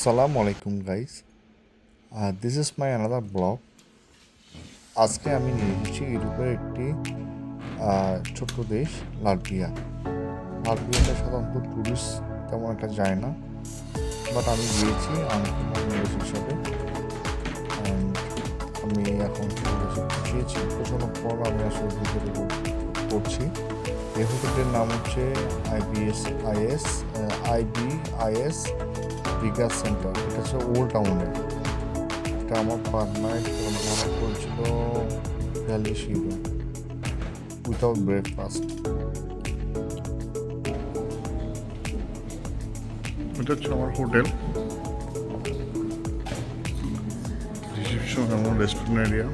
আসসালামু আলাইকুম guys, this is my another blog. আজকে আমি নিয়ে এসেছি ইউরোপের একটি ছোট্ট দেশ লাটভিয়া। লাটভিয়াতে সাধারণত ট্যুরিস্ট তেমন একটা যায় না, বাট আমি গিয়েছি আনকমন দেশ হিসাবে। অ্যান্ড আমি এখন পৌঁছেছি, পৌঁছানোর পর আমি আসলে ভিডিওটি করছি। এই হোটেলটির নাম হচ্ছে আইবিআইএস বিগাস সেন্টার। এটা হচ্ছে ওল্ড টাউনে। এটা আমার পার্টনার ভাড়া করেছিল 42 ইউরো উইথাউট ব্রেকফাস্ট। এটা হচ্ছে আমার হোটেল, রিসেপশন এবং রেস্টুরেন্ট এরিয়া।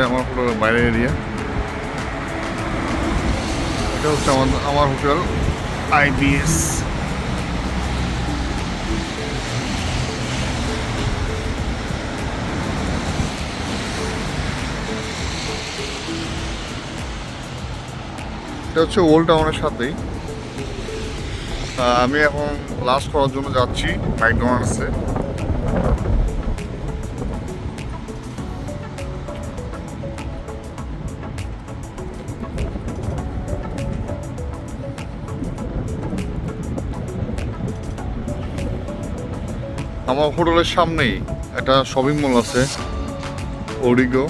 আমার হোটেলের বাইরের এরিয়া। এটা হচ্ছে আমার হোটেল আইবিএস। এটা হচ্ছে ওল্ড টাউনের সাথেই। আমি এখন লাঞ্চ করার জন্য যাচ্ছি ম্যাকডোনাল্ডসে। আমার হোটেলের সামনেই একটা শপিং মল আছে, ওরিগো।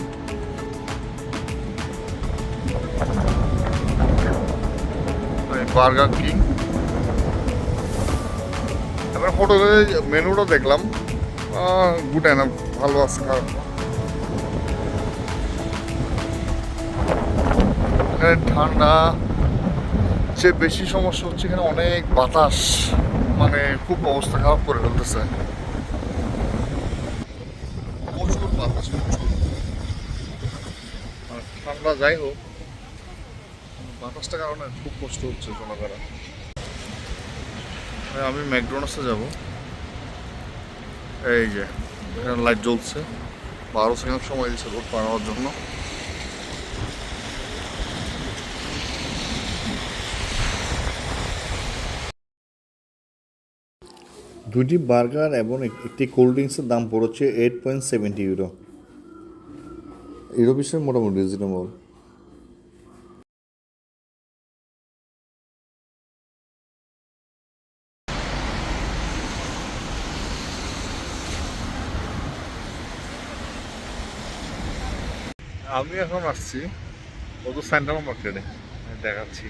Burger king. এবার হোটেলের মেনুটা দেখলাম, গুড এনাফ, ভালো আছে, খারাপ না। এখানে ঠান্ডা যে বেশি সমস্যা হচ্ছে, এখানে অনেক বাতাস, মানে খুব অবস্থা খারাপ করে ফেলতেছে। প্রচুর বাতাস, প্রচুর। ঠান্ডা যাই হোক, বাতাসটার কারণে খুব কষ্ট হচ্ছে চলাফেরা। আমি ম্যাকডোনাল্ডসে যাব। এই যে এখানে লাইট জ্বলছে, 12 সেকেন্ড সময় দিচ্ছে রোড পার হওয়ার জন্য। দুটি বার্গার এবং একটি কোল্ড ড্রিঙ্কসের দাম পড়ছে 8.70 ইউরো। ইউরো বিশ্বের মোটামুটি রিজনেবল। আমি এখন আসছি ওতো সেন্ট্রাল মার্কেটে, দেখাচ্ছি।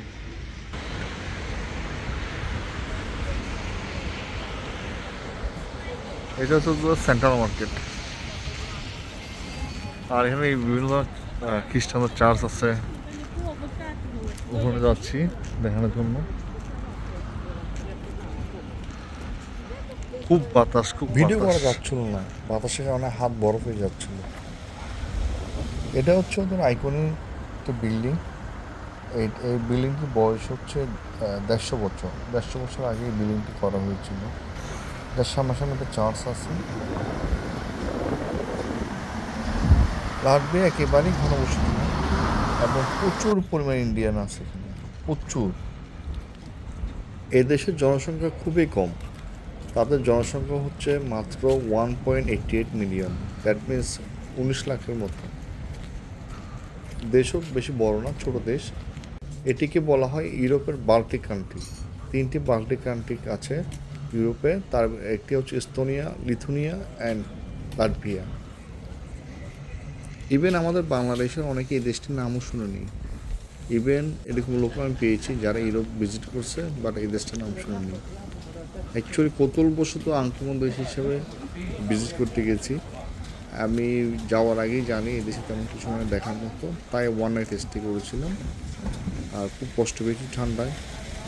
এটা হচ্ছে সেন্ট্রাল মার্কেট। আর এখানে বিভিন্ন খ্রিস্টানদের চার্চ আছে, ওখানে যাচ্ছি দেখানোর জন্য। খুব বাতাস, খুব ভিডিও করা যাচ্ছিল না, বাতাসের কারণে হাত বরফ হয়ে যাচ্ছিল। এটা হচ্ছে ওদের আইকনিক একটা বিল্ডিং। এই বিল্ডিংটির বয়স হচ্ছে 150 বছর। 150 বছর আগে এই বিল্ডিংটি করা হয়েছিল। যার সামনাসামনি একটা চার্চ আছে। লাটভিয়া একেবারেই ঘনবসতি না, এবং প্রচুর পরিমাণ ইন্ডিয়ান আছে এখানে, প্রচুর। এদেশের জনসংখ্যা খুবই কম। তাদের জনসংখ্যা হচ্ছে মাত্র 1.88 মিলিয়ন। দ্যাট মিনস 19 লাখের মতো। দেশও বেশি বড় না, ছোট দেশ। এটিকে বলা হয় ইউরোপের বাল্টিক কান্ট্রি। 3টি বাল্টিক কান্ট্রি আছে ইউরোপে, তার একটি হচ্ছে Estonia, Lithuania and Latvia. Even আমাদের বাংলাদেশের অনেকে এই দেশটির নামও শুনেনি। ইভেন এরকম লোক আমি পেয়েছি যারা ইউরোপ ভিজিট করছে, বাট এই দেশটার নাম শুনেনি। অ্যাকচুয়ালি কৌতূহলবশত আনকমন দেশ হিসেবে ভিজিট করতে গেছি। আমি যাওয়ার আগেই জানি এদেশে তেমন কিছু মানে দেখার মতো, তাই ওয়ান নাইট স্টে করেছিলাম। আর খুব কষ্ট পেয়েছি ঠান্ডায়।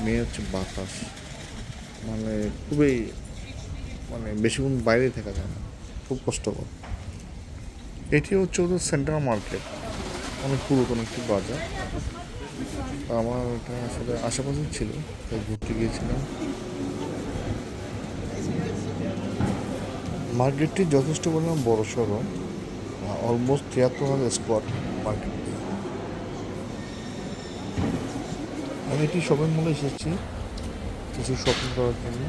মেয়ে হচ্ছে বাতাস, মানে খুবই, মানে বেশিক্ষণ বাইরে থাকা যায় না, খুব কষ্টকর। এটি হচ্ছে ওদের সেন্ট্রাল মার্কেট, অনেক পুরাতন একটি বাজার। আমার এটা আসলে আশেপাশে ছিল, তাই ঘুরতে গিয়েছিলাম। মার্কেটটি যথেষ্ট পরিমাণ বড় সড়ো, অলমোস্ট 73,000 স্কোয়ার মার্কেটটি। আমি একটি শপিং মলে এসেছি কিছু শপিং করার জন্য।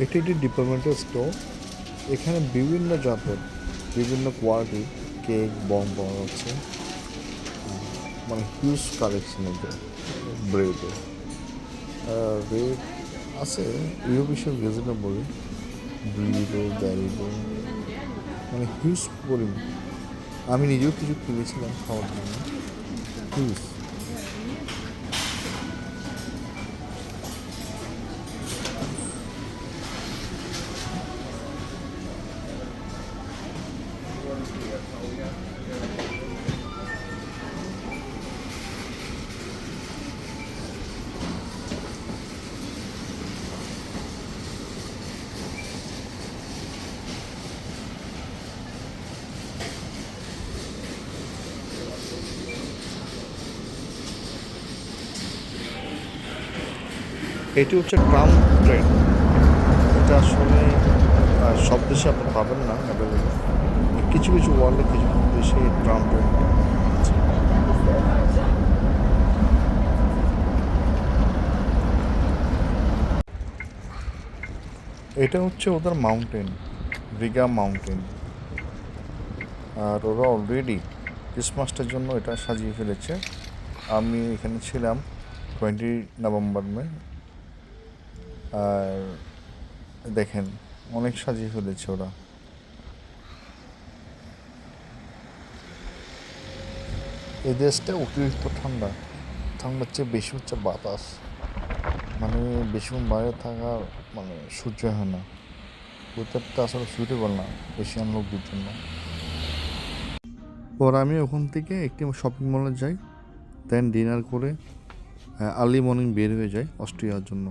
এটি একটি ডিপার্টমেন্টাল স্টোর। এখানে বিভিন্ন জাতের, বিভিন্ন কোয়ালিটির কেক, বম পাওয়া যাচ্ছে। মানে হিউজ কালেকশন এদের ব্রেডের। রেট আছে ইউরোপিয়ান রিজনেবল, 2 ইউরো, 1.5 ইউরো, মানে হিউজ পরিমাণ। আমি নিজেও কিছু কিনেছিলাম খাওয়ার জন্য, হিউজ। এটি হচ্ছে ট্রাম ট্রেন। এটা আসলে সব দেশে আপনি পাবেন না অ্যাভেলেবেল। কিছু কিছু ওয়ার্ল্ডে কিছু কিছু দেশে ট্রাম ট্রেন আছে। এটা হচ্ছে ওদের মাউন্টেন, রিগা মাউন্টেন। আর ওরা অলরেডি ক্রিসমাসটার জন্য এটা সাজিয়ে ফেলেছে। আমি এখানে ছিলাম 20 নভেম্বর আর দেখেন অনেক সাজিয়ে ফেলেছে ওরা। এই দেশটা অতিরিক্ত ঠান্ডা, ঠান্ডার চেয়ে বেশি হচ্ছে বাতাস, মানে বেশিক্ষণ বাইরে থাকা মানে সহ্য হয় না। ওয়েদারটা আসলে সুইটেবল না এশিয়ান লোকদের জন্য। পর আমি ওখান থেকে একটি শপিং মলে যাই, দেন ডিনার করে আর্লি মর্নিং বের হয়ে যাই অস্ট্রিয়ার জন্য।